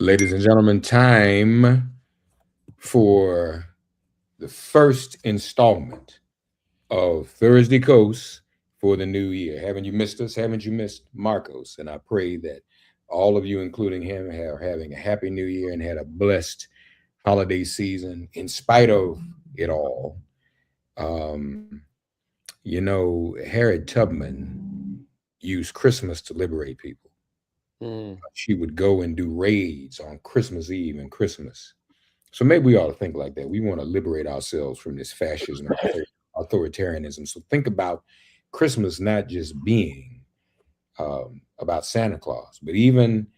Ladies and gentlemen, time for the first installment of Thursday Coast for the new year. Haven't you missed us? Haven't you missed Marcos? And I pray that all of you, including him, are having a happy new year and had a blessed holiday season in spite of it all. Um, Harriet Tubman used Christmas to liberate people. Mm. She would go and do raids on Christmas Eve and Christmas. So maybe we ought to think like that. We want to liberate ourselves from this fascism and authoritarianism. So think about Christmas not just being about Santa Claus, but even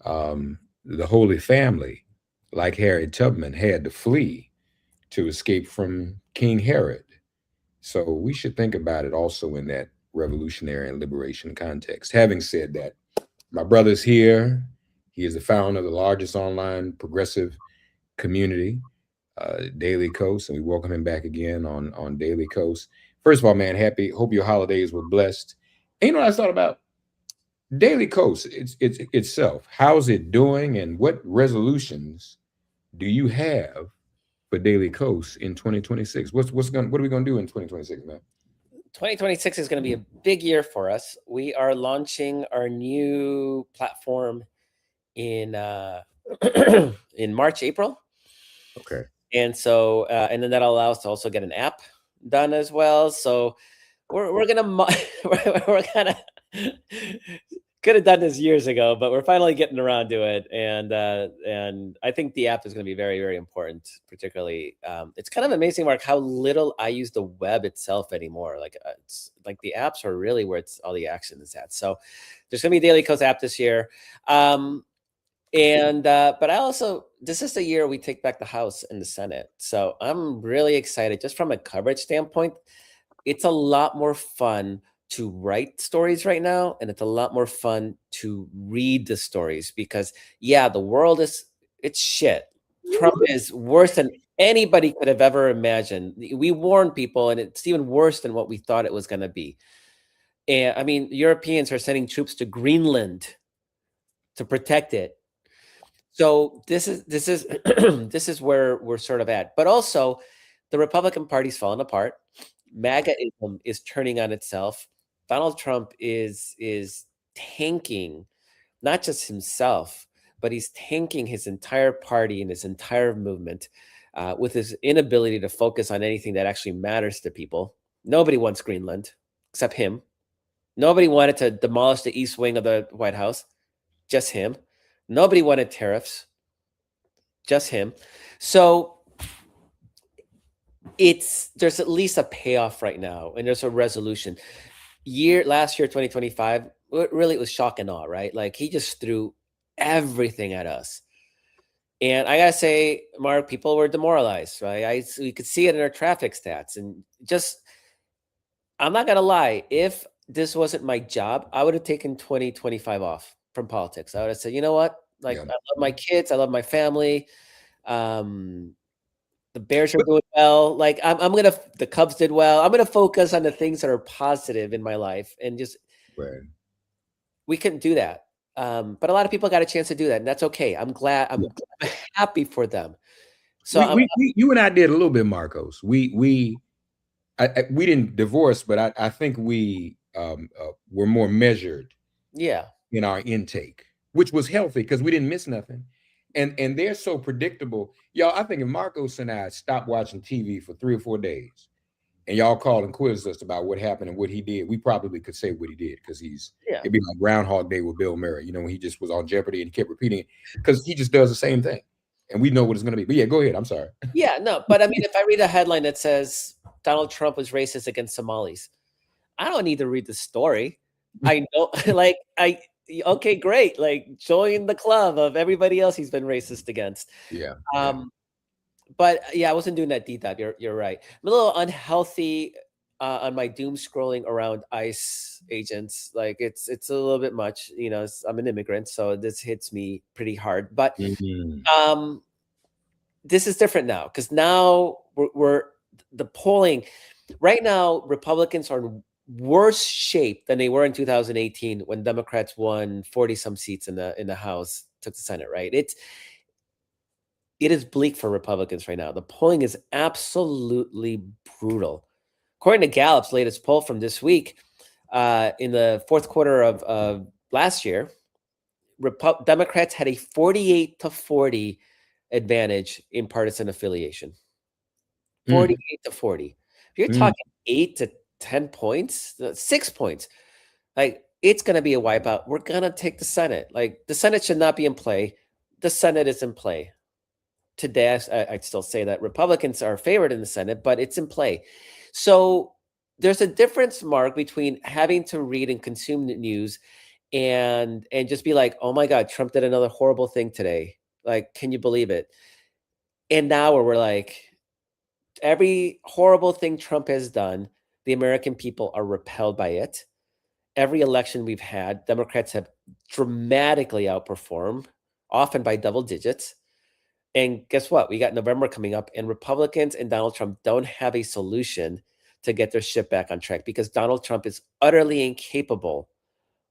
the Holy Family, like Harriet Tubman, had to flee to escape from King Herod. So we should think about it also in that revolutionary and liberation context. Having said that, my brother's here. He is the founder of the largest online progressive community, Daily Coast, and we welcome him back again on Daily Coast. First of all, man, hope your holidays were blessed. And you know what I thought about? Daily Coast, it's itself. How's it doing, and what resolutions do you have for Daily Coast in 2026? What are we gonna do in 2026, man? 2026 is going to be a big year for us. We are launching our new platform in in March, April. Okay. And so and then that'll allow us to also get an app done as well. So we're gonna we're gonna could have done this years ago, but we're finally getting around to it. And I think the app is going to be very, very important. Particularly, it's kind of amazing, Mark, how little I use the web itself anymore. Like it's like the apps are really where it's all the action is at. So there's going to be a Daily Coast app this year. But I also, this is the year we take back the House and the Senate. So I'm really excited just from a coverage standpoint. It's a lot more fun to write stories right now, and it's a lot more fun to read the stories because the world it's shit. Trump is worse than anybody could have ever imagined. We warned people, and it's even worse than what we thought it was going to be. And I mean, Europeans are sending troops to Greenland to protect it. So this is this is where we're sort of at. But also, the Republican Party's fallen apart. MAGAism is turning on itself. Donald Trump is tanking not just himself, but he's tanking his entire party and his entire movement with his inability to focus on anything that actually matters to people. Nobody wants Greenland except him. Nobody wanted to demolish the east wing of the White House, just him. Nobody wanted tariffs, just him. So there's at least a payoff right now, and there's a resolution. Last year, 2025, really it was shock and awe, right? Like he just threw everything at us. And I gotta say, Mark, people were demoralized, right? We could see it in our traffic stats. And I'm not gonna lie, if this wasn't my job, I would have taken 2025 off from politics. I would have said, you know what? Like, I love my kids, I love my family. The Bears are doing well. Like the Cubs did well. I'm gonna focus on the things that are positive in my life, and just we couldn't do that. But a lot of people got a chance to do that, and that's okay. I'm glad. I'm happy for them. So you and I did a little bit, Marcos. We didn't divorce, but I think we were more measured. Yeah. In our intake, which was healthy because we didn't miss nothing. And they're so predictable. Y'all, I think if Marcos and I stopped watching TV for 3 or 4 days and y'all called and quizzed us about what happened and what he did, we probably could say what he did because it'd be like Groundhog Day with Bill Murray, when he just was on Jeopardy and he kept repeating it because he just does the same thing. And we know what it's going to be. But yeah, go ahead. I'm sorry. Yeah, no, but I mean, if I read a headline that says Donald Trump was racist against Somalis, I don't need to read the story. I know, okay, great. Like join the club of everybody else he's been racist against. Yeah. But I wasn't doing that deep dive. You're right. I'm a little unhealthy on my doom scrolling around ICE agents. Like it's a little bit much. I'm an immigrant, so this hits me pretty hard. But this is different now because now we're the polling right now. Republicans are in worse shape than they were in 2018 when Democrats won 40 some seats in the House. took the Senate, right? It is bleak for Republicans right now. The polling is absolutely brutal. According to Gallup's latest poll from this week, in the fourth quarter of last year, Democrats had a 48-40 advantage in partisan affiliation. 48-40. If you're talking 8 to 10 points, 6 points, like it's going to be a wipeout. We're going to take the Senate. Like the Senate should not be in play. The Senate is in play. Today, I'd still say that Republicans are favored in the Senate, but it's in play. So there's a difference, Mark, between having to read and consume the news and just be like, oh my God, Trump did another horrible thing today. Like, can you believe it? And now we're like, every horrible thing Trump has done, the American people are repelled by it. Every election we've had, Democrats have dramatically outperformed, often by double digits. And guess what? We got November coming up, and Republicans and Donald Trump don't have a solution to get their shit back on track because Donald Trump is utterly incapable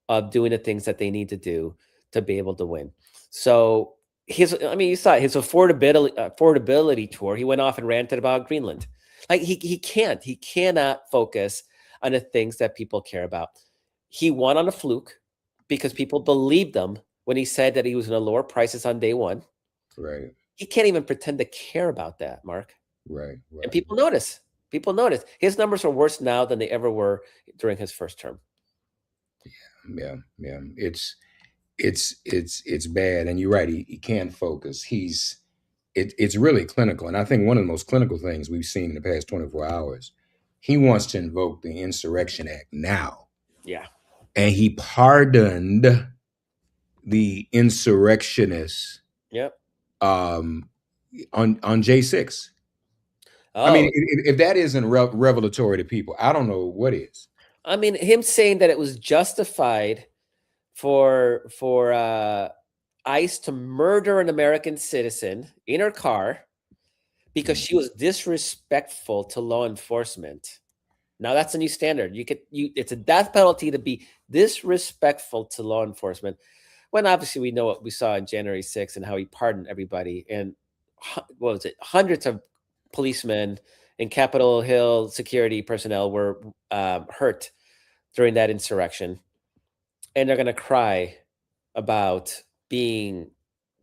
of doing the things that they need to do to be able to win. So you saw his affordability tour. He went off and ranted about Greenland. Like he cannot focus on the things that people care about. He won on a fluke because people believed him when he said that he was going to lower prices on day one. Right. He can't even pretend to care about that, Mark. Right. And people notice. People notice. His numbers are worse now than they ever were during his first term. Yeah. It's bad, and you're right. He can't focus. It's really clinical, and I think one of the most clinical things we've seen in the past 24 hours. He wants to invoke the Insurrection Act now. Yeah. And he pardoned the insurrectionists. Yep. On J6. Oh. I mean, if that isn't revelatory to people, I don't know what is. I mean, him saying that it was justified for ICE to murder an American citizen in her car because she was disrespectful to law enforcement. Now that's a new standard. It's a death penalty to be disrespectful to law enforcement. When obviously we know what we saw on January 6th and how he pardoned everybody, and what was it? Hundreds of policemen and Capitol Hill security personnel were hurt during that insurrection, and they're going to cry about being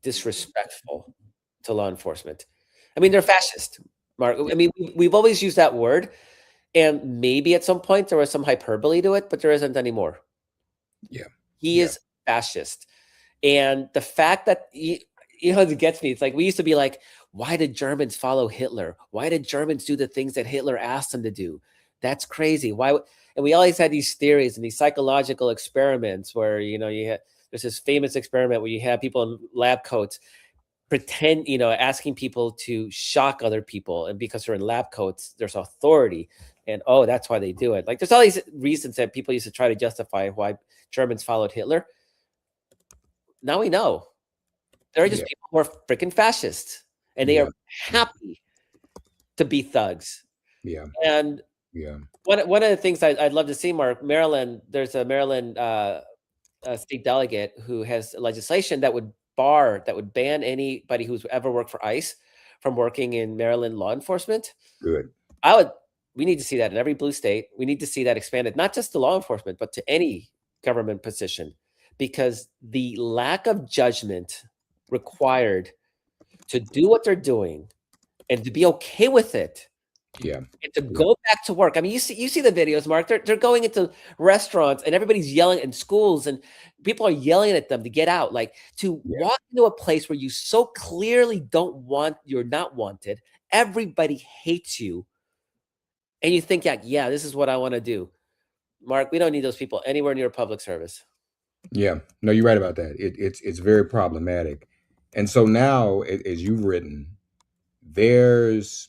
disrespectful to law enforcement. I mean, they're fascist, Mark. I mean, we've always used that word, and maybe at some point there was some hyperbole to it, but there isn't anymore. Yeah, he is fascist. And the fact that, it gets me. It's like we used to be like, why did Germans follow Hitler? Why did Germans do the things that Hitler asked them to do? That's crazy. Why? And we always had these theories and these psychological experiments where, there's this famous experiment where you have people in lab coats pretend, asking people to shock other people. And because they're in lab coats, there's authority. And, that's why they do it. Like there's all these reasons that people used to try to justify why Germans followed Hitler. Now we know. They're just people who are freaking fascists. And they are happy to be thugs. Yeah. And one of the things I'd love to see, Mark, Maryland, there's a Maryland state delegate who has legislation that would ban anybody who's ever worked for ICE from working in Maryland law enforcement. Good. We need to see that in every blue state. We need to see that expanded, not just to law enforcement, but to any government position, because the lack of judgment required to do what they're doing and to be okay with it. Yeah. And to go back to work. I mean, you see the videos, Mark. They're going into restaurants and everybody's yelling in schools and people are yelling at them to get out. Like to walk into a place where you so clearly you're not wanted. Everybody hates you. And you think, this is what I want to do. Mark, we don't need those people anywhere near public service. Yeah, no, you're right about that. It's very problematic. And so now, as you've written, there's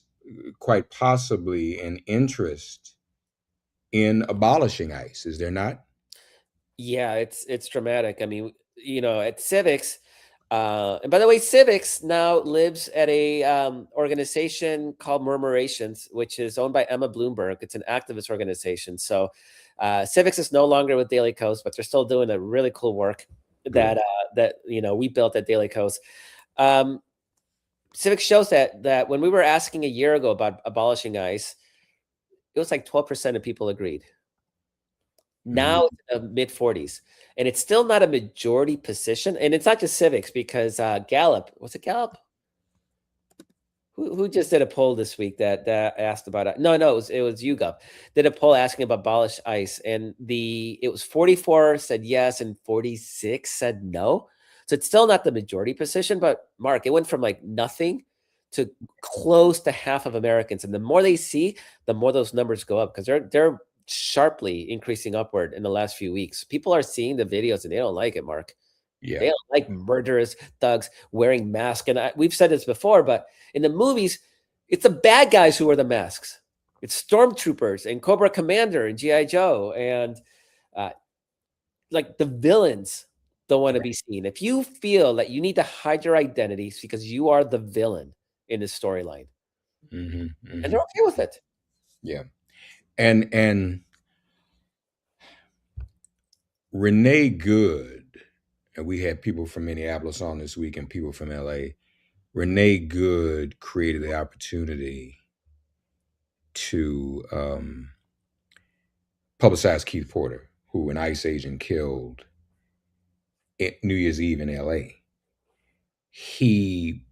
quite possibly an interest in abolishing ICE, is there not? Yeah, it's dramatic. I mean, at Civics, and by the way, Civics now lives at a organization called Murmurations, which is owned by Emma Bloomberg. It's an activist organization. So Civics is no longer with Daily Kos, but they're still doing a really cool work that that we built at Daily Kos. Civics shows that when we were asking a year ago about abolishing ICE, it was like 12% of people agreed. Now it's in the mid 40s, and it's still not a majority position. And it's not just civics, because Gallup, was it Gallup? Who just did a poll this week that asked about it? No, it was YouGov did a poll asking about abolish ICE, and it was 44 said yes and 46 said no. So it's still not the majority position, but Mark, it went from like nothing to close to half of Americans, and the more they see, the more those numbers go up, because they're sharply increasing upward in the last few weeks. People are seeing the videos and they don't like it, Mark. Yeah. They don't like murderous thugs wearing masks. And we've said this before, but in the movies, it's the bad guys who wear the masks. It's stormtroopers and Cobra Commander and G.I. Joe. And like the villains don't want to be seen. If you feel that you need to hide your identities because you are the villain in this storyline, and they're okay with it. Yeah. And Renee Good, and we had people from Minneapolis on this week and people from LA. Renee Good created the opportunity to publicize Keith Porter, who an ICE agent killed at New Year's Eve in LA. He,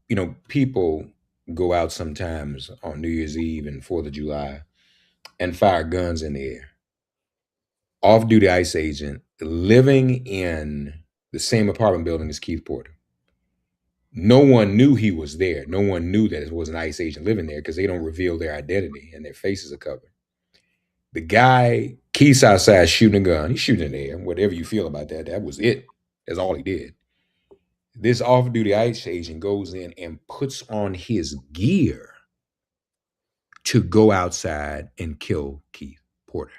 people go out sometimes on New Year's Eve and 4th of July and fire guns in the air. Off-duty ICE agent living in the same apartment building as Keith Porter. No one knew he was there. No one knew that it was an ICE agent living there because they don't reveal their identity and their faces are covered. The guy, Keith's outside shooting a gun. He's shooting in the air. Whatever you feel about that, that was it. That's all he did. This off-duty ICE agent goes in and puts on his gear to go outside and kill Keith Porter.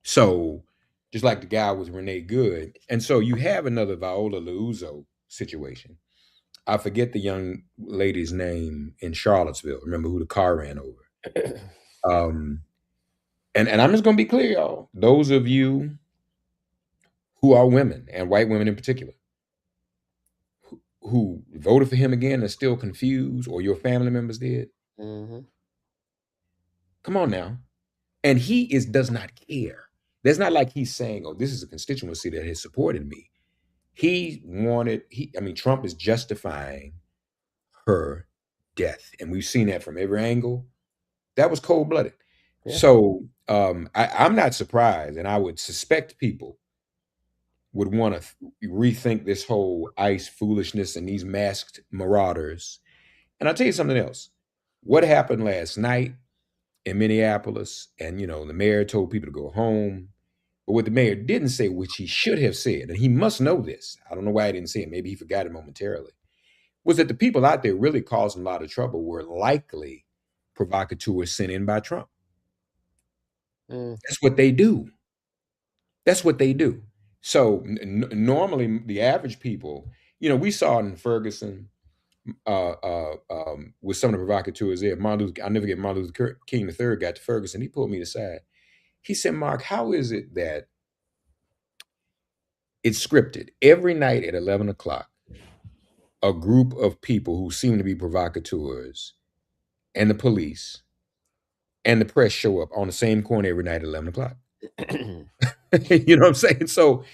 So, just like the guy with Renee Good. And so you have another Viola Liuzzo situation. I forget the young lady's name in Charlottesville. Remember who the car ran over. And I'm just going to be clear, y'all. Those of you who are women, and white women in particular, who voted for him again and are still confused, or your family members did, come on now. And he does not care. That's not like he's saying, oh, this is a constituency that has supported me. Trump is justifying her death. And we've seen that from every angle. That was cold-blooded. Yeah. So I'm not surprised, and I would suspect people would want to rethink this whole ICE foolishness and these masked marauders. And I'll tell you something else. What happened last night in Minneapolis, and the mayor told people to go home. But what the mayor didn't say, which he should have said, and he must know this, I don't know why he didn't say it, maybe he forgot it momentarily, was that the people out there really causing a lot of trouble were likely provocateurs sent in by Trump. That's what they do. That's what they do. So normally the average people, we saw in Ferguson with some of the provocateurs there. I'll never get Martin Luther King III got to Ferguson. He pulled me aside. He said, Mark, how is it that it's scripted? Every night at 11 o'clock, a group of people who seem to be provocateurs and the police and the press show up on the same corner every night at 11 o'clock. You know what I'm saying? So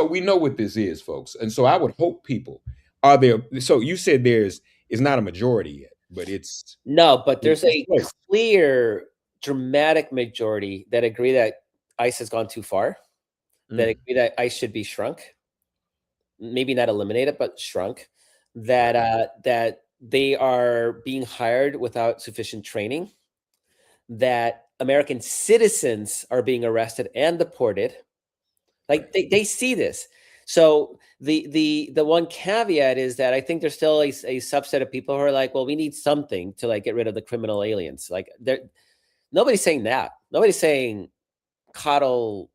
we know what this is, folks. And so I would hope people are there. So you said it's not a majority yet, but it's. No, but there's a clear, dramatic majority that agree that ICE has gone too far, that agree that ICE should be shrunk, maybe not eliminated, but shrunk, that they are being hired without sufficient training, that American citizens are being arrested and deported. Like they see this. So the one caveat is that I think there's still a subset of people who are like, well, we need something to like get rid of the criminal aliens. Like nobody's saying that. Nobody's saying coddle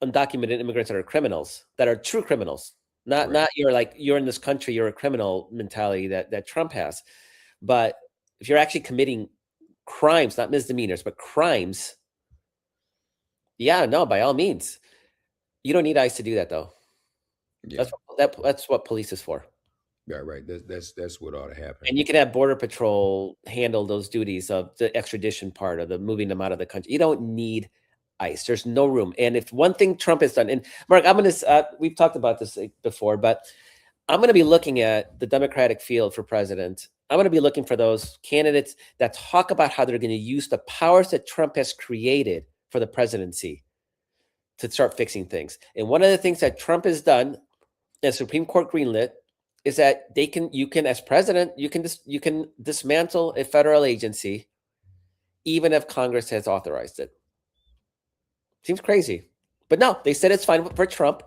undocumented immigrants that are criminals, that are true criminals. Not you're in this country, you're a criminal mentality that Trump has. But if you're actually committing crimes, not misdemeanors, but crimes, yeah, no, by all means. You don't need ICE to do that, though. Yeah. That's what police is for. Right. That's what ought to happen. And you can have Border Patrol handle those duties of the extradition part of the moving them out of the country. You don't need ICE. There's no room. And if one thing Trump has done, and Mark, we've talked about this before, but I'm going to be looking at the Democratic field for president. I'm going to be looking for those candidates that talk about how they're going to use the powers that Trump has created for the presidency to start fixing things. And one of the things that Trump has done, and Supreme Court greenlit, is that you can as president, you can dismantle a federal agency even if Congress has authorized it. Seems crazy. But no, they said it's fine for Trump.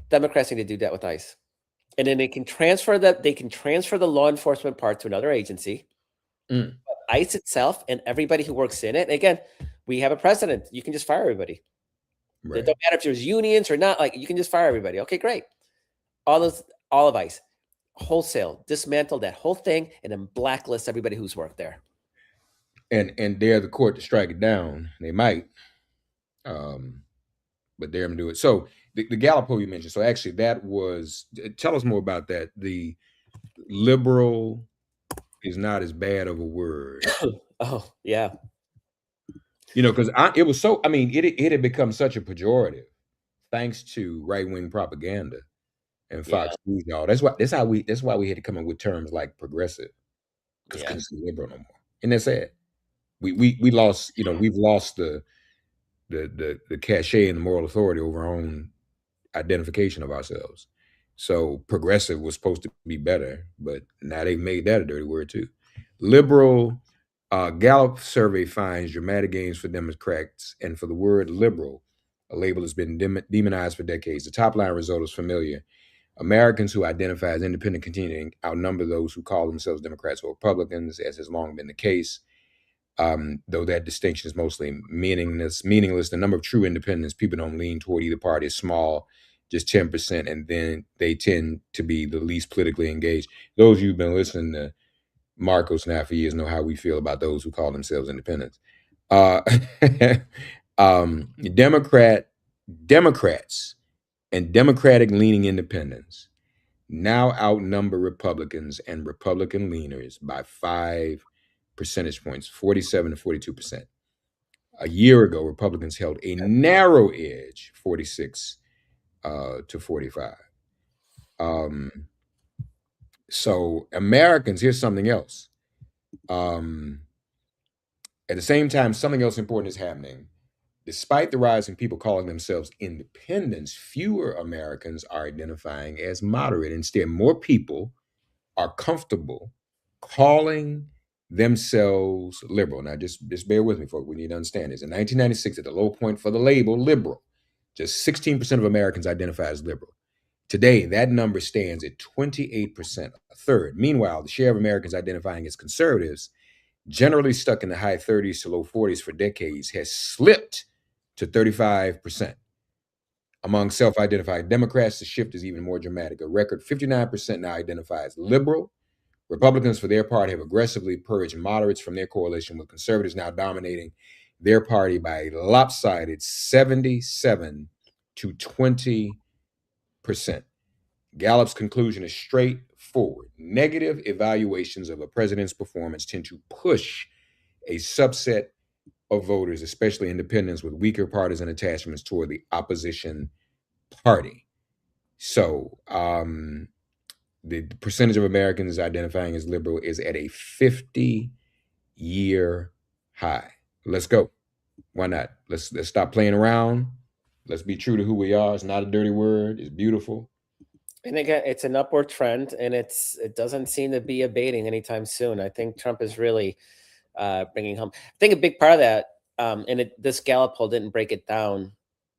Democrats need to do that with ICE. And then they can transfer the law enforcement part to another agency. Mm. ICE itself and everybody who works in it. Again, we have a president. You can just fire everybody. Right. It don't matter if there's unions or not. Like, you can just fire everybody. Okay, great. All of ICE, wholesale, dismantle that whole thing, and then blacklist everybody who's worked there. And dare the court to strike it down. They might, but dare them to do it. So the Gallup poll you mentioned. So actually, that was. Tell us more about that. The liberal is not as bad of a word. Oh yeah. Because it was so. I mean, it had become such a pejorative thanks to right-wing propaganda and Fox News, y'all. That's why we had to come up with terms like progressive, because it's liberal no more. Isn't that sad? We lost. We've lost the cachet and the moral authority over our own identification of ourselves. So progressive was supposed to be better, but now they've made that a dirty word too. Liberal. Gallup survey finds dramatic gains for Democrats, and for the word liberal, a label has been demonized for decades. The top line result is familiar. Americans who identify as independent continue to outnumber those who call themselves Democrats or Republicans, as has long been the case. Though that distinction is mostly meaningless. The number of true independents, people don't lean toward either party, is small, just 10%, and then they tend to be the least politically engaged. Those of you who've been listening to Marcos now for years know how we feel about those who call themselves independents. Democrats and Democratic-leaning independents now outnumber Republicans and Republican leaners by 5 percentage points, 47 to 42%. A year ago, Republicans held a narrow edge, 46 to 45. So Americans, here's something else. At the same time, something else important is happening. Despite the rise in people calling themselves independents, fewer Americans are identifying as moderate. Instead, more people are comfortable calling themselves liberal. Now, just bear with me, folks. We need to understand this. In 1996, at the low point for the label liberal, just 16% of Americans identify as liberal. Today, that number stands at 28%, a third. Meanwhile, the share of Americans identifying as conservatives, generally stuck in the high 30s to low 40s for decades, has slipped to 35%. Among self-identified Democrats, the shift is even more dramatic. A record 59% now identify as liberal. Republicans, for their part, have aggressively purged moderates from their coalition, with conservatives now dominating their party by a lopsided 77 to 20%. Gallup's conclusion is straightforward. Negative evaluations of a president's performance tend to push a subset of voters, especially independents with weaker partisan attachments, toward the opposition party. So the percentage of Americans identifying as liberal is at a 50-year high. Let's go. Why not? Let's stop playing around. Let's be true to who we are. It's not a dirty word. It's beautiful. And again, it's an upward trend, and it doesn't seem to be abating anytime soon. I think Trump is really bringing home. I think a big part of that, and this Gallup poll didn't break it down.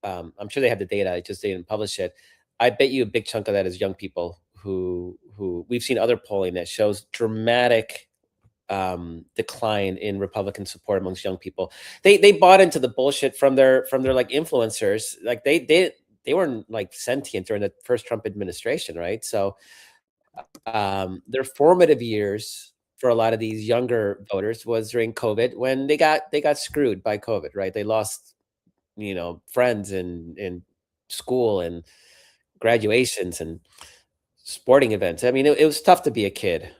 I'm sure they have the data. I just didn't publish it. I bet you a big chunk of that is young people who we've seen other polling that shows dramatic decline in Republican support amongst young people. They bought into the bullshit from their like influencers. Like they weren't like sentient during the first Trump administration, right? So their formative years for a lot of these younger voters was during COVID, when they got screwed by COVID, right? They lost, friends in school and graduations and sporting events. I mean, it was tough to be a kid,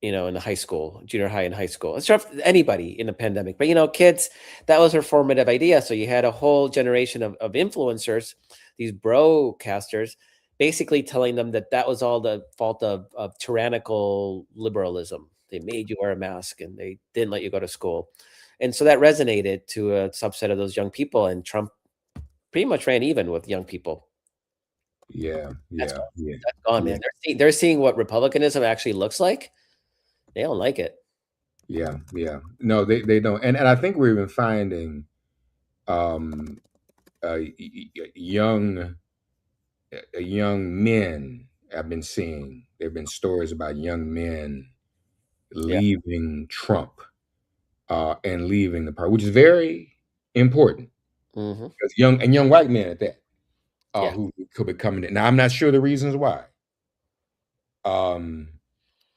in the high school, junior high and high school. It's tough for anybody in the pandemic, but kids, that was her formative idea. So you had a whole generation of influencers, these broadcasters, basically telling them that that was all the fault of tyrannical liberalism. They made you wear a mask and they didn't let you go to school. And so that resonated to a subset of those young people. And Trump pretty much ran even with young people. Yeah, That's yeah, gone. yeah, That's gone, yeah, man. They're seeing what republicanism actually looks like. They don't like it. yeah, yeah. No, they don't. And I think we're even finding um young young men. I've been seeing there've been stories about young men Yeah. leaving Trump and leaving the party, which is very important Hmm. because young white men at that Yeah. who could be coming in. Now I'm not sure the reasons why. Um,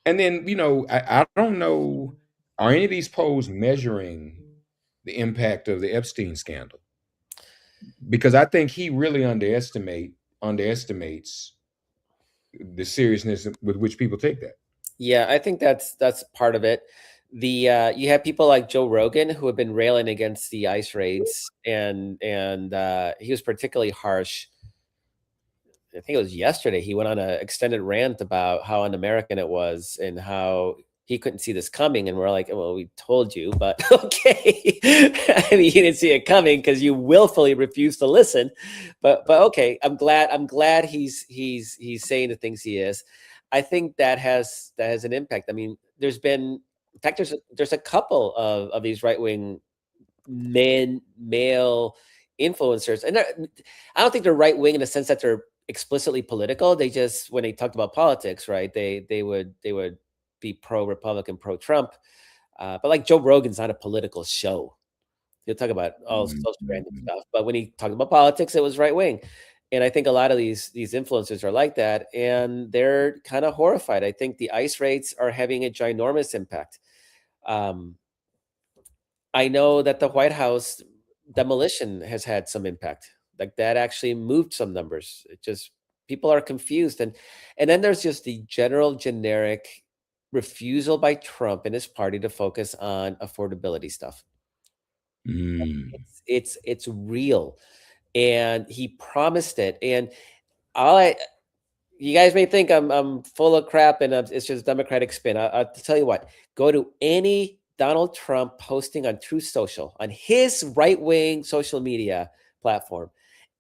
and then I don't know, are any of these polls measuring the impact of the Epstein scandal? Because I think he really underestimates the seriousness with which people take that. Yeah, I think that's part of it. You have people like Joe Rogan who have been railing against the ICE raids, and he was particularly harsh. I think it was yesterday. He went on an extended rant about how un-American it was and how he couldn't see this coming. And we're like, well, we told you, but okay. I mean, you didn't see it coming because you willfully refused to listen. But okay, I'm glad he's saying the things he is. I think that has an impact. I mean, in fact, there's a couple of these right wing male influencers, and I don't think they're right wing in the sense that they're explicitly political. They just, when they talked about politics, right? They would be pro Republican, pro Trump. But like Joe Rogan's not a political show. He'll talk about all Mhm, sorts of random mhm. stuff. But when he talked about politics, it was right wing. And I think a lot of these influencers are like that, and they're kind of horrified. I think the ICE raids are having a ginormous impact. Um, I know that the White House demolition has had some impact. Like that actually moved some numbers. It just, people are confused, and then there's just the general generic refusal by Trump and his party to focus on affordability stuff. Mm. It's real, and he promised it. And all I you guys may think I'm full of crap and it's just Democratic spin. I'll tell you what. Go to any Donald Trump posting on Truth Social, on his right wing social media platform,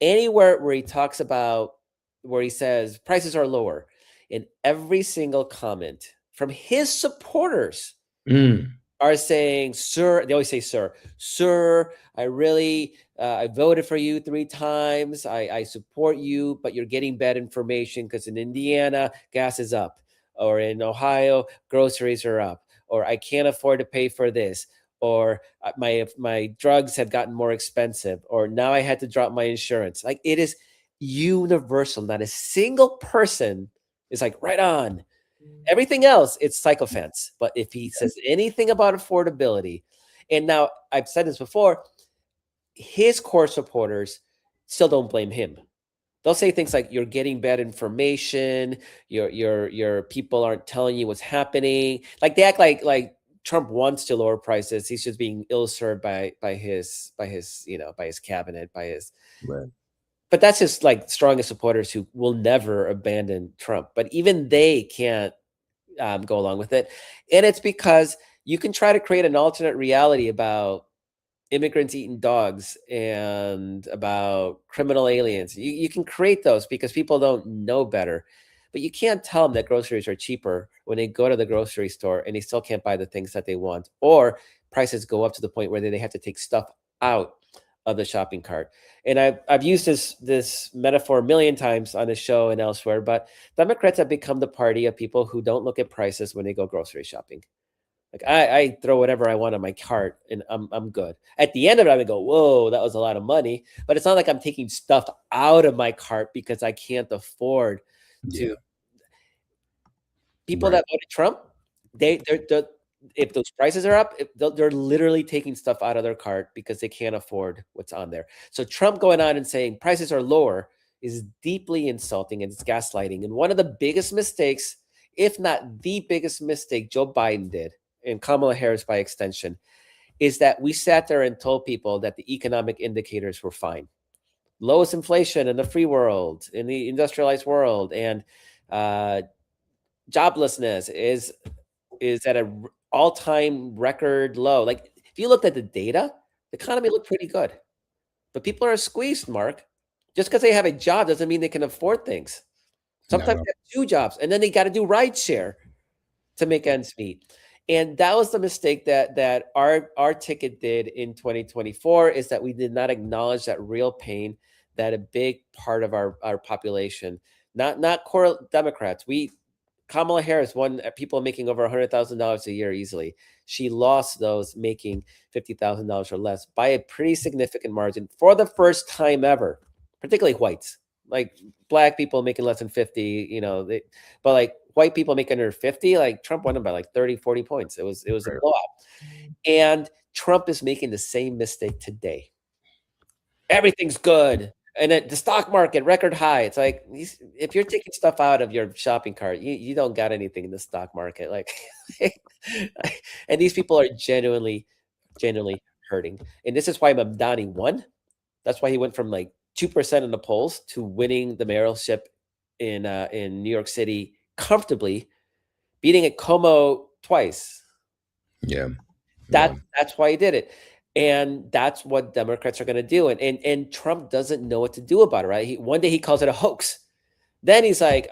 anywhere where he talks about, where he says prices are lower, in every single comment from his supporters Mm. are saying, "Sir," they always say, "Sir, I voted for you 3 times. I support you, but you're getting bad information because in Indiana, gas is up, or in Ohio, groceries are up, or I can't afford to pay for this, or my drugs have gotten more expensive, or now I had to drop my insurance." Like, it is universal. Not a single person is like, "Right on." Everything else, it's sycophants. But if he says anything about affordability, and now I've said this before, his core supporters still don't blame him. They'll say things like, "You're getting bad information. Your people aren't telling you what's happening." Like they act like Trump wants to lower prices. He's just being ill served by his cabinet, by his. Right. But that's just like strongest supporters who will never abandon Trump. But even they can't go along with it. And it's because you can try to create an alternate reality about immigrants eating dogs and about criminal aliens. You can create those because people don't know better. But you can't tell them that groceries are cheaper when they go to the grocery store and they still can't buy the things that they want, or prices go up to the point where they have to take stuff out of the shopping cart. And I've used this metaphor a million times on the show and elsewhere, but Democrats have become the party of people who don't look at prices when they go grocery shopping. Like I throw whatever I want on my cart and I'm good. At the end of it, I would go, "Whoa, that was a lot of money." But it's not like I'm taking stuff out of my cart because I can't afford Yeah. to. People Right. that voted Trump, they're if those prices are up, they're literally taking stuff out of their cart because they can't afford what's on there. So Trump going on and saying prices are lower is deeply insulting and it's gaslighting. And one of the biggest mistakes, if not the biggest mistake Joe Biden did, and Kamala Harris by extension, is that we sat there and told people that the economic indicators were fine. Lowest inflation in the free world, in the industrialized world, and uh, joblessness is at a all-time record low. Like if you looked at the data, the economy looked pretty good. But people are squeezed, Mark. Just because they have a job doesn't mean they can afford things. Sometimes No, they have two jobs, and then they got to do ride share to make ends meet. And that was the mistake that our ticket did in 2024, is that we did not acknowledge that real pain that a big part of our population, not core Democrats, we Kamala Harris won people making over $100,000 a year easily. She lost those making $50,000 or less by a pretty significant margin for the first time ever, particularly whites. Like black people making less than 50, but like white people making under 50, like Trump won them by like 30, 40 points. It was a right. blowout. And Trump is making the same mistake today. Everything's good. And the stock market record high. It's like if you're taking stuff out of your shopping cart, you don't got anything in the stock market. Like, and these people are genuinely hurting. And this is why Mamdani won. That's why he went from like 2% in the polls to winning the mayoralship in New York City comfortably, beating it Como twice. Yeah. That's why he did it. And that's what Democrats are going to do. And Trump doesn't know what to do about it, right? One day he calls it a hoax. Then he's like,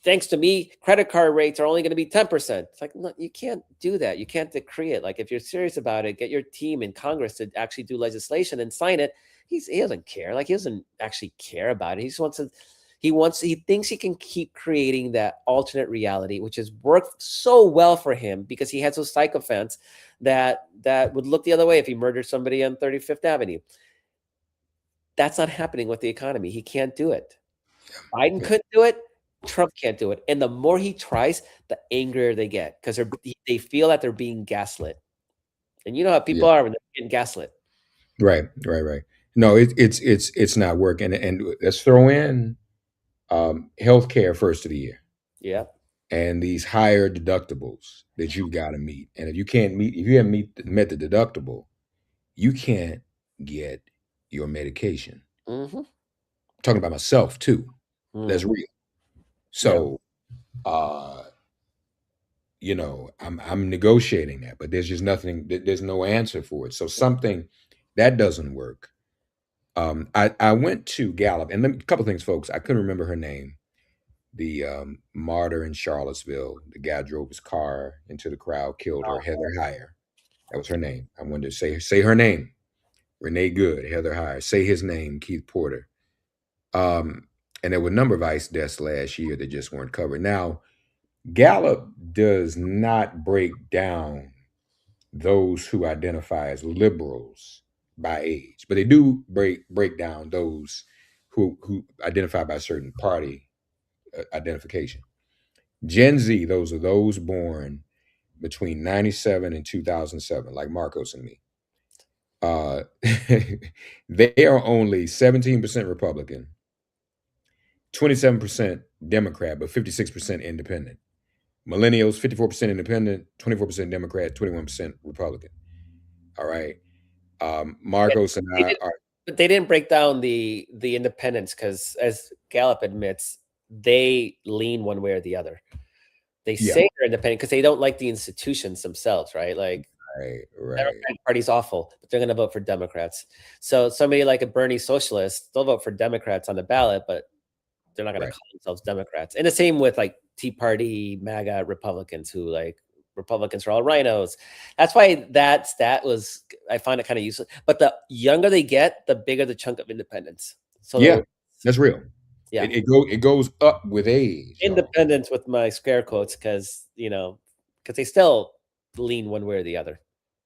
thanks to me, credit card rates are only going to be 10%. It's like, no, you can't do that. You can't decree it. Like, if you're serious about it, get your team in Congress to actually do legislation and sign it. He doesn't care. Like, he doesn't actually care about it. He just wants to. He thinks he can keep creating that alternate reality, which has worked so well for him because he has those sycophants that would look the other way if he murdered somebody on 35th Avenue. That's not happening with the economy. He can't do it. Biden couldn't do it. Trump can't do it. And the more he tries, the angrier they get because they feel that they're being gaslit. And you know how people Yeah. are when they're getting gaslit. Right. No, it's not working. And let's throw in healthcare first of the year Yeah. and these higher deductibles that you've got to meet. And if you haven't met the deductible, you can't get your medication. Mm-hmm. I'm talking about myself too. That's Mm-hmm. real. Yeah. So, I'm negotiating that, but there's just nothing. There's no answer for it. So something that doesn't work. I went to Gallup, and a couple things, folks. I couldn't remember her name. The martyr in Charlottesville. The guy drove his car into the crowd, killed her. Heather Heyer. That was her name. I wanted to say her name. Renee Good, Heather Heyer. Say his name, Keith Porter. And there were a number of ICE deaths last year that just weren't covered. Now, Gallup does not break down those who identify as liberals by age, but they do break down those who identify by a certain party identification. Gen Z, those are those born between 97 and 2007, like Marcos and me. They are only 17% Republican, 27% Democrat, but 56% independent. Millennials, 54% independent, 24% Democrat, 21% Republican. All right. Marcos and They I didn't, are, but they didn't break down the independents because, as Gallup admits, they lean one way or the other. They yeah, say they're independent because they don't like the institutions themselves, right? Like, right. Democratic Party's awful, but they're going to vote for Democrats. So somebody like a Bernie socialist, they'll vote for Democrats on the ballot, but they're not going to Right. call themselves Democrats. And the same with like Tea Party, MAGA Republicans, who like Republicans are all rhinos. That's why that stat was, I find it kind of useless. But the younger they get, the bigger the chunk of independence. Yeah, So that's real. yeah, It goes up with age, y'all. independence with my scare quotes because they still lean one way or the other.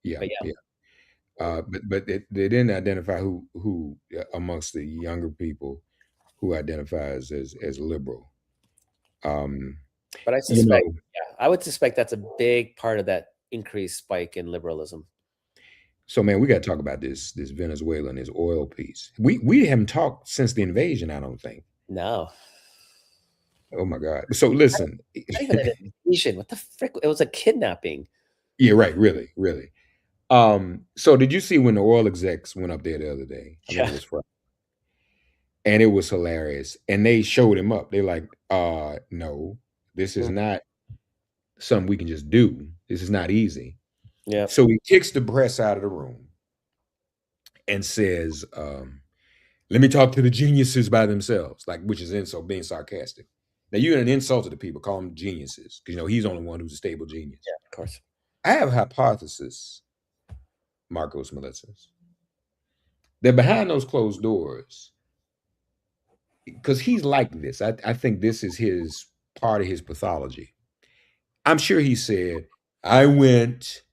Yeah, But yeah. yeah. But they didn't identify who amongst the younger people who identifies as liberal. Um, But I you suspect, know, yeah, I would suspect that's a big part of that increased spike in liberalism. So man, we got to talk about this Venezuela and this oil piece. We haven't talked since the invasion, I don't think. No, Oh my God. So listen, not even an invasion. What the frick? It was a kidnapping. yeah, right, really, really. So did you see when the oil execs went up there the other day? I think Yeah. it was Friday, and it was hilarious. And they showed him up. They're like, no, this is Mm, not something we can just do. This is not easy. yeah. So he kicks the press out of the room and says, let me talk to the geniuses by themselves, like, which is insult, being sarcastic. Now you're an insult to the people, call them geniuses, because he's the only one who's a stable genius. Yeah, of course. I have a hypothesis, Marcos Melissas, that behind those closed doors, because he's like this, I think this is his part of his pathology. I'm sure he said, I went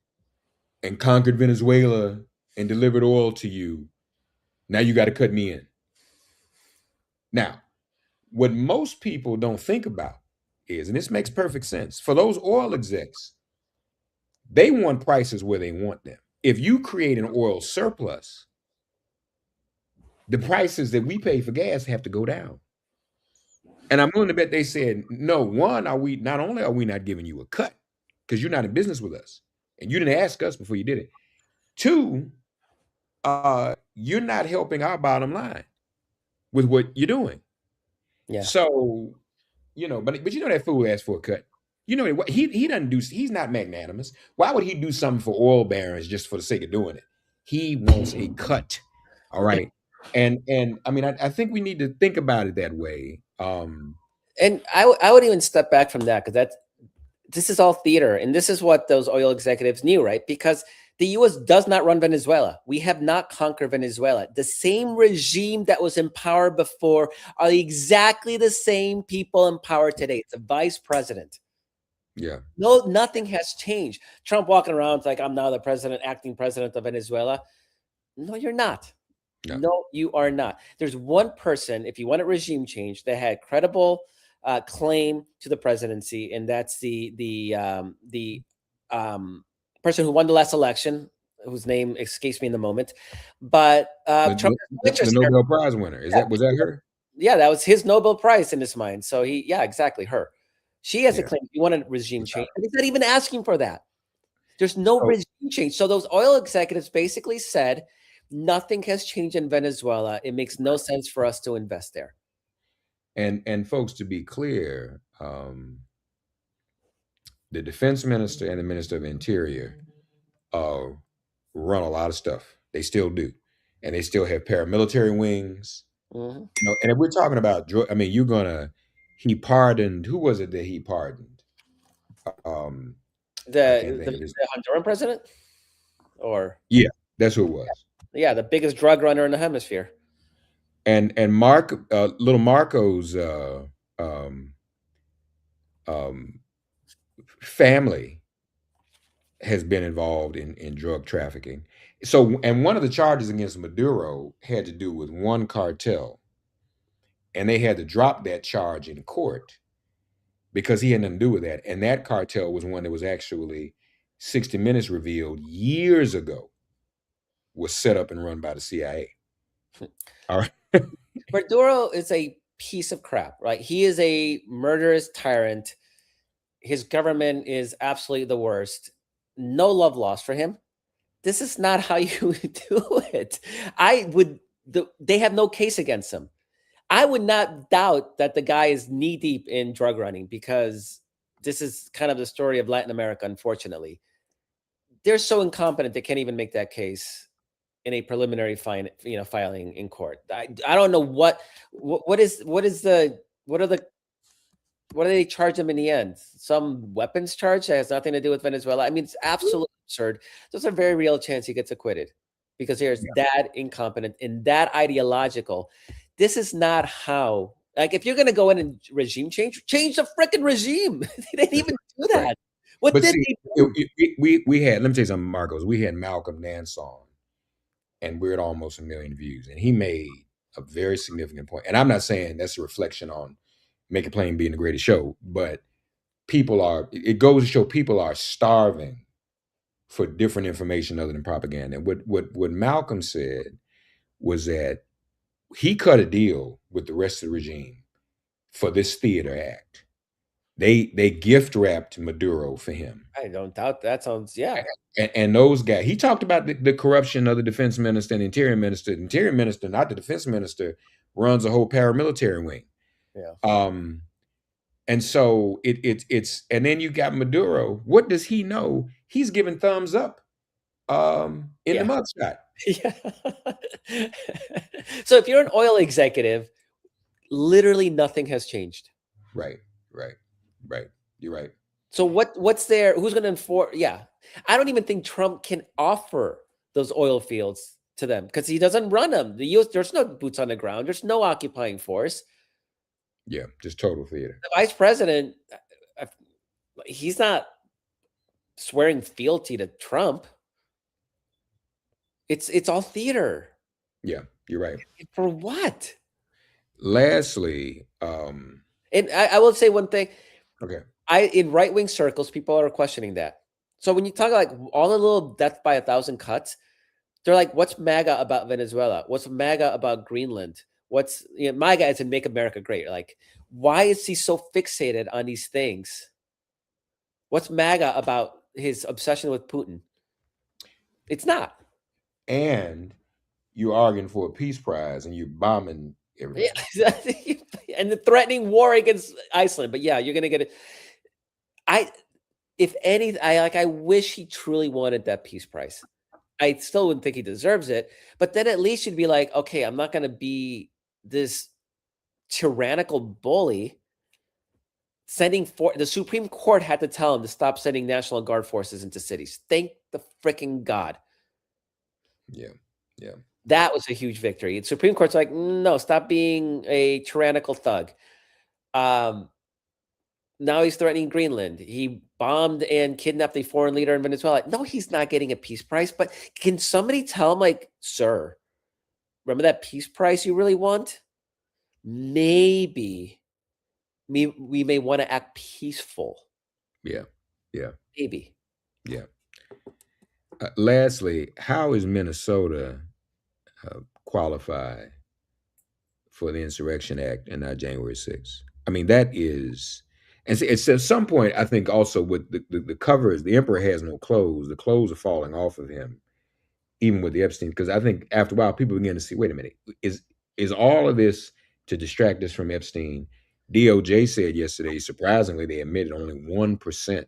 and conquered Venezuela and delivered oil to you. Now you got to cut me in. Now, what most people don't think about is, and this makes perfect sense, for those oil execs, they want prices where they want them. If you create an oil surplus, the prices that we pay for gas have to go down. And I'm willing to bet they said, no, one, not only are we not giving you a cut, because you're not in business with us, and you didn't ask us before you did it. Two, you're not helping our bottom line with what you're doing. Yeah. So, but that fool asked for a cut. What he doesn't do. He's not magnanimous. Why would he do something for oil barons just for the sake of doing it? He wants a cut. All right. And I mean, I think we need to think about it that way. And I would even step back from that, because this is all theater, and this is what those oil executives knew, right? Because the U.S. does not run Venezuela. We have not conquered Venezuela. The same regime that was in power before are exactly the same people in power today. It's a vice president. Yeah. No, nothing has changed. Trump walking around like, I'm now the president, acting president of Venezuela. No, you're not. No. No, you are not. There's one person, if you want a regime change, that had credible claim to the presidency, and that's the person who won the last election, whose name escapes me in the moment. But Trump has no interest the in her. Nobel Prize winner. Was that her? Yeah, that was his Nobel Prize in his mind. So exactly, her. She has a claim. You want a regime change, and he's not even asking for that. There's no regime change. So those oil executives basically said, nothing has changed in Venezuela. It makes no sense for us to invest there. And folks, to be clear, the defense minister and the minister of interior run a lot of stuff. They still do, and they still have paramilitary wings. Mm-hmm. And if we're talking about, I mean, he pardoned. Who was it that he pardoned? The Honduran president, yeah, that's who it was. Yeah, the biggest drug runner in the hemisphere. And little Marco's family has been involved in drug trafficking. So, and one of the charges against Maduro had to do with one cartel, and they had to drop that charge in court because he had nothing to do with that. And that cartel was one that was actually 60 Minutes revealed years ago was set up and run by the CIA. All right. Maduro is a piece of crap, right? He is a murderous tyrant. His government is absolutely the worst. No love lost for him. This is not how you do it. They have no case against him. I would not doubt that the guy is knee deep in drug running, because this is kind of the story of Latin America, unfortunately. They're so incompetent they can't even make that case in a preliminary filing in court. I don't know what do they charge them in the end? Some weapons charge that has nothing to do with Venezuela. I mean, it's absolutely absurd. There's a very real chance he gets acquitted, because there's that incompetent and that ideological. This is not how. Like, if you're going to go in and regime change the freaking regime. They didn't even do that. Right. What but did see, they do? We had, let me tell you something, Marcos. We had Malcolm Nance on, and we're at almost 1 million views, and he made a very significant point. And I'm not saying that's a reflection on Make It Plain being the greatest show, but it goes to show people are starving for different information other than propaganda. And what Malcolm said was that he cut a deal with the rest of the regime for this theater act. They gift wrapped Maduro for him. I don't doubt that. Sounds, yeah. And those guys, he talked about the corruption of the defense minister and the interior minister. The interior minister, not the defense minister, runs a whole paramilitary wing. Yeah. And so it's and then you got Maduro. What does he know? He's giving thumbs up in Yeah. the mugshot. Yeah. So if you're an oil executive, literally nothing has changed. Right. You're right. So what's there? Who's going to enforce? Yeah. I don't even think Trump can offer those oil fields to them because he doesn't run them. The US, there's no boots on the ground. There's no occupying force. Yeah, just total theater. The vice president, he's not swearing fealty to Trump. It's all theater. Yeah, you're right. For what? Lastly, and I will say one thing. Okay. In right-wing circles, people are questioning that. So when you talk like all the little death by 1,000 cuts, they're like, what's MAGA about Venezuela? What's MAGA about Greenland? What's MAGA is in Make America Great? Like, why is he so fixated on these things? What's MAGA about his obsession with Putin? It's not. And you're arguing for a peace prize and you're bombing everybody. Yeah, and the threatening war against Iceland. But yeah, you're gonna get it. I wish he truly wanted that peace prize. I still wouldn't think he deserves it, but then at least you'd be like, okay, I'm not gonna be this tyrannical bully. The Supreme Court had to tell him to stop sending National Guard forces into cities. Thank the freaking God. Yeah. That was a huge victory. The Supreme Court's like, no, stop being a tyrannical thug. Now he's threatening Greenland. He bombed and kidnapped a foreign leader in Venezuela. No, he's not getting a peace prize. But can somebody tell him, like, sir, remember that peace prize you really want? Maybe we may want to act peaceful. Yeah. Maybe. Yeah. Lastly, how is Minnesota qualify for the Insurrection Act and not January 6th? I mean, that is, and it's at some point, I think also with the covers, the emperor has no clothes. The clothes are falling off of him, even with the Epstein, because I think after a while, people begin to see, wait a minute, is all of this to distract us from Epstein? DOJ said yesterday, surprisingly, they admitted only 1%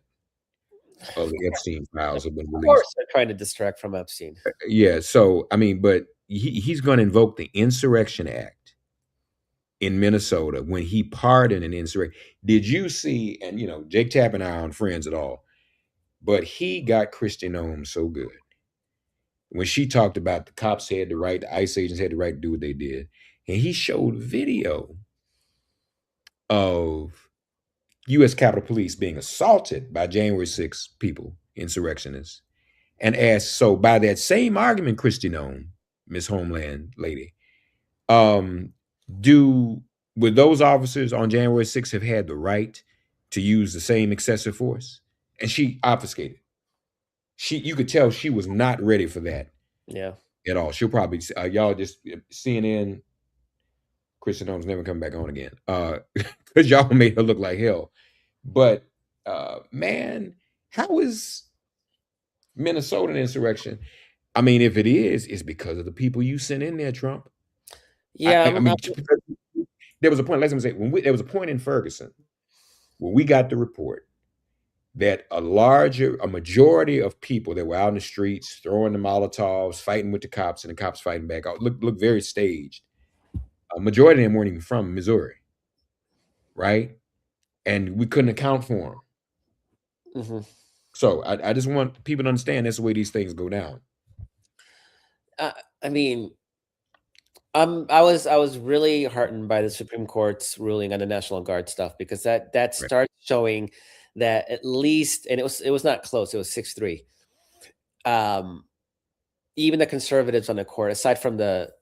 of the Epstein files have been released. Of course, they're trying to distract from Epstein. Yeah. So, I mean, but he's going to invoke the Insurrection Act in Minnesota when he pardoned an insurrection. Did you see, and Jake Tappan and I aren't friends at all, but he got Christian Nome so good. When she talked about the cops had the right, the ICE agents had the right to do what they did. And he showed video of U.S. Capitol Police being assaulted by January 6 people, insurrectionists, and asked, so by that same argument, Kristi Noem, Miss Homeland lady, would those officers on January 6th have had the right to use the same excessive force? And she obfuscated. You could tell she was not ready for that. Yeah. At all. She'll probably y'all just CNN. Kristi Noem's never come back on again. Because y'all made her look like hell. But man, how is Minnesota an insurrection? I mean, if it is, it's because of the people you sent in there, Trump. Yeah. I mean, there was a point. Let's say there was a point in Ferguson where we got the report that a majority of people that were out in the streets throwing the Molotovs, fighting with the cops, and the cops fighting back, look very staged. A majority of them weren't even from Missouri, right? And we couldn't account for them. Mm-hmm. So I just want people to understand that's the way these things go down. I mean, I was really heartened by the Supreme Court's ruling on the National Guard stuff because that starts showing that at least, and it was not close, it was 6-3. Even the conservatives on the court, aside from the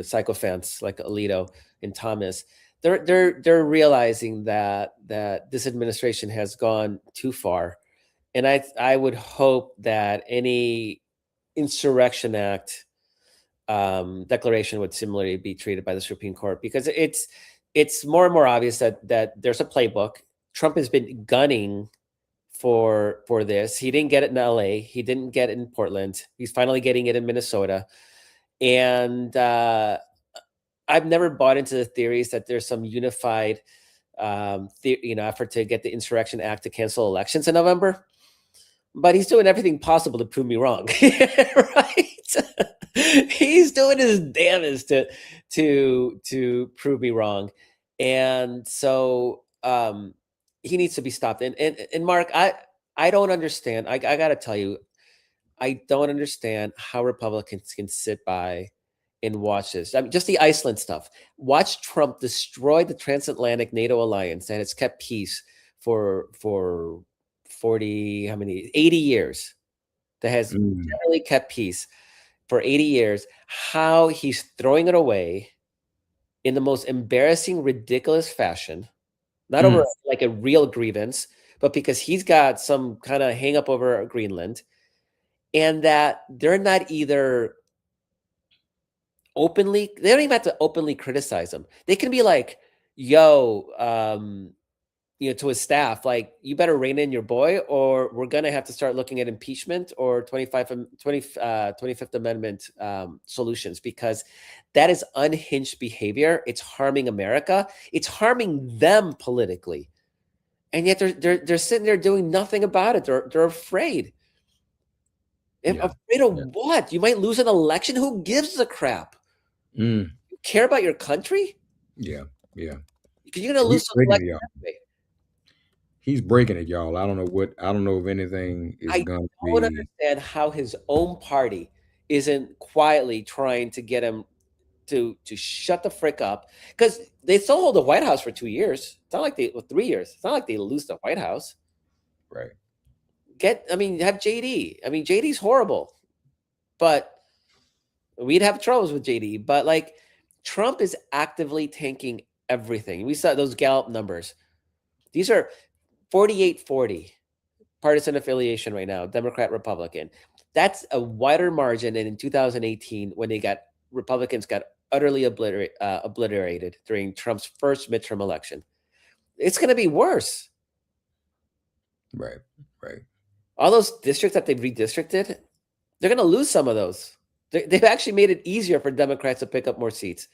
sycophants like Alito and Thomas, they're realizing that this administration has gone too far and I would hope that any Insurrection Act declaration would similarly be treated by the Supreme Court, because it's more and more obvious that there's a playbook. Trump has been gunning for this. He didn't get it in LA. He didn't get it in Portland. He's finally getting it in Minnesota. And I've never bought into the theories that there's some unified effort to get the Insurrection Act to cancel elections in November. But he's doing everything possible to prove me wrong, right? He's doing his damnedest to prove me wrong, and so he needs to be stopped. And Mark, I don't understand. I got to tell you, I don't understand how Republicans can sit by and watch this. I mean, just the Iceland stuff. Watch Trump destroy the transatlantic NATO alliance that has kept peace for 40, how many, 80 years, that has generally kept peace for 80 years, how he's throwing it away in the most embarrassing, ridiculous fashion, not over like a real grievance, but because he's got some kind of hang up over Greenland, and that they're not either they don't even have to openly criticize him. They can be like, yo, to his staff, like, you better rein in your boy, or we're going to have to start looking at impeachment or 25th Amendment solutions, because that is unhinged behavior. It's harming America. It's harming them politically. And yet they're sitting there doing nothing about it. They're afraid. Afraid of what? You might lose an election. Who gives a crap? You care about your country? Yeah. Because you're going to lose some election anyway. He's breaking it, y'all. I don't know if anything is going to be. I don't understand how his own party isn't quietly trying to get him to shut the frick up, because they still hold the White House for 2 years. It's not like 3 years. It's not like they lose the White House. Right. Have JD. I mean, JD's horrible, but we'd have troubles with JD. But like, Trump is actively tanking everything. We saw those Gallup numbers. These are 48-40 partisan affiliation right now, Democrat, Republican. That's a wider margin than in 2018, when Republicans got utterly obliterated during Trump's first midterm election. It's going to be worse. Right. All those districts that they've redistricted, they're going to lose some of those. They've actually made it easier for Democrats to pick up more seats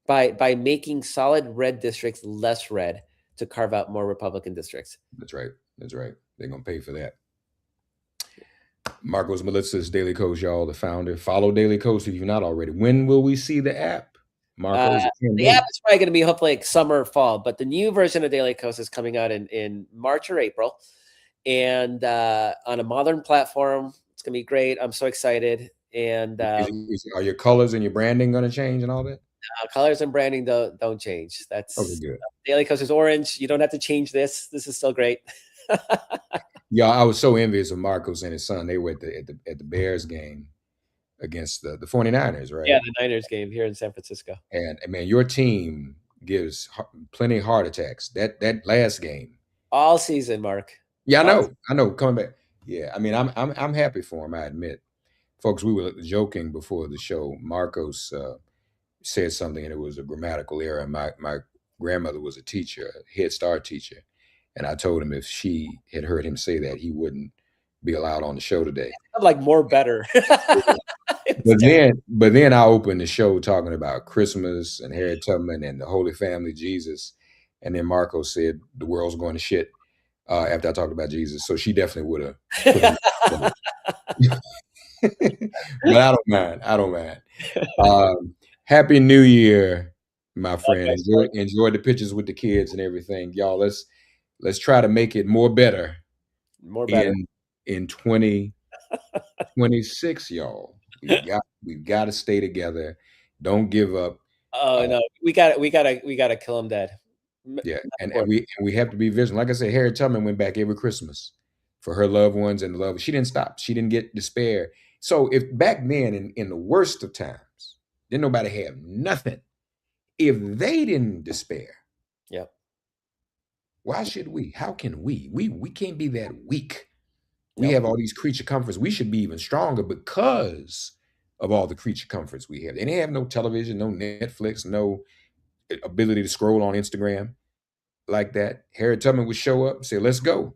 by making solid red districts less red, to carve out more Republican districts. That's right. They're going to pay for that. Marcos Melitza's Daily Coast, y'all, the founder. Follow Daily Coast if you're not already. When will we see the app, Marcos? The app is probably going to be hopefully like summer, fall, but the new version of Daily Coast is coming out in March or April, and on a modern platform. It's going to be great. I'm so excited. And are your colors and your branding going to change and all that? Colors and branding don't change. That's okay, good. Daily Coast is orange. You don't have to change this. This is still great. Yeah, I was so envious of Marcos and his son. They were at the Bears game against the 49ers, right? Yeah, the Niners game here in San Francisco. And man, your team gives plenty of heart attacks. That last game, all season, Mark. Yeah, I know. Coming back, yeah. I mean, I'm happy for him. I admit, folks. We were joking before the show. Marcos said something, and it was a grammatical error. My grandmother was a teacher, a Head Start teacher, and I told him if she had heard him say that, he wouldn't be allowed on the show today. I'm like, more better. but then I opened the show talking about Christmas and Harriet Tubman and the Holy Family, Jesus, and then Marcos said the world's going to shit after I talked about Jesus. So she definitely would have. But I don't mind. Happy New Year, my friend. Enjoy the pictures with the kids and everything, y'all. Let's try to make it more better in 2026, y'all. We've got to stay together. Don't give up. Oh no, we got to kill them dead. Yeah, and we have to be vigilant. Like I said, Harriet Tubman went back every Christmas for her loved ones and the love. She didn't stop. She didn't get despair. So if back then in the worst of times, didn't nobody have nothing. If they didn't despair, yep. Why should we? How can we? We can't be that weak. We Yep. have all these creature comforts. We should be even stronger because of all the creature comforts we have. And they have no television, no Netflix, no ability to scroll on Instagram like that. Harriet Tubman would show up and say, let's go.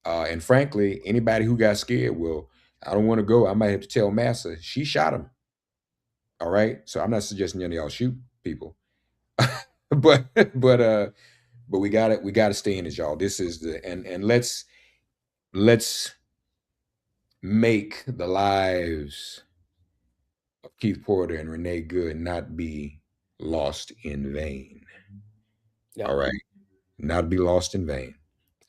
And frankly, anybody who got scared, well, I don't want to go. I might have to tell Massa. She shot him. All right. So I'm not suggesting any of y'all shoot people. but we gotta stay in it, y'all. This is the and let's make the lives of Keith Porter and Renee Good not be lost in vain. Yep. All right. Not be lost in vain.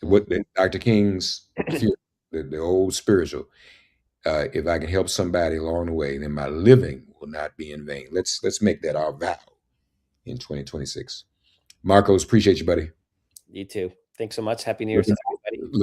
What Dr. King's theory, the old spiritual. If I can help somebody along the way, then my living will not be in vain. Let's make that our vow in 2026. Marcos, appreciate you, buddy. You too. Thanks so much. Happy New Year's to everybody.